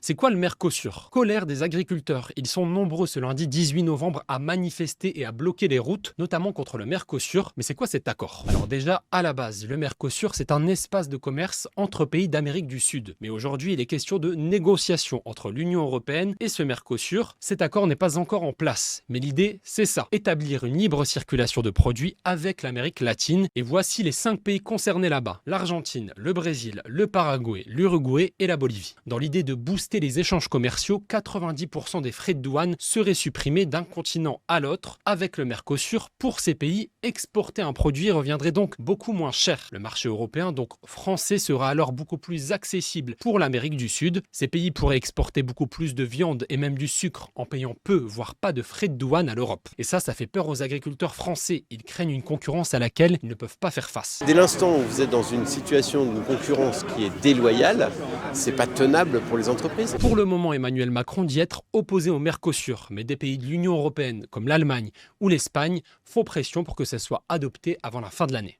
C'est quoi le Mercosur? Colère des agriculteurs. Ils sont nombreux ce lundi 18 novembre à manifester et à bloquer les routes, notamment contre le Mercosur. Mais c'est quoi cet accord? Alors déjà, à la base, le Mercosur, c'est un espace de commerce entre pays d'Amérique du Sud. Mais aujourd'hui, il est question de négociation entre l'Union européenne et ce Mercosur. Cet accord n'est pas encore en place. Mais l'idée, c'est ça. Établir une libre circulation de produits avec l'Amérique latine. Et voici les 5 pays concernés là-bas. L'Argentine, le Brésil, le Paraguay, l'Uruguay et la Bolivie. Dans l'idée de booster les échanges commerciaux, 90% des frais de douane seraient supprimés d'un continent à l'autre. Avec le Mercosur, pour ces pays, exporter un produit reviendrait donc beaucoup moins cher. Le marché européen, donc français, sera alors beaucoup plus accessible pour l'Amérique du Sud. Ces pays pourraient exporter beaucoup plus de viande et même du sucre en payant peu, voire pas de frais de douane à l'Europe. Et ça fait peur aux agriculteurs français. Ils craignent une concurrence à laquelle ils ne peuvent pas faire face. Dès l'instant où vous êtes dans une situation de concurrence qui est déloyale, c'est pas tenable pour les entreprises. Pour le moment, Emmanuel Macron dit être opposé au Mercosur, mais des pays de l'Union européenne comme l'Allemagne ou l'Espagne font pression pour que ça soit adopté avant la fin de l'année.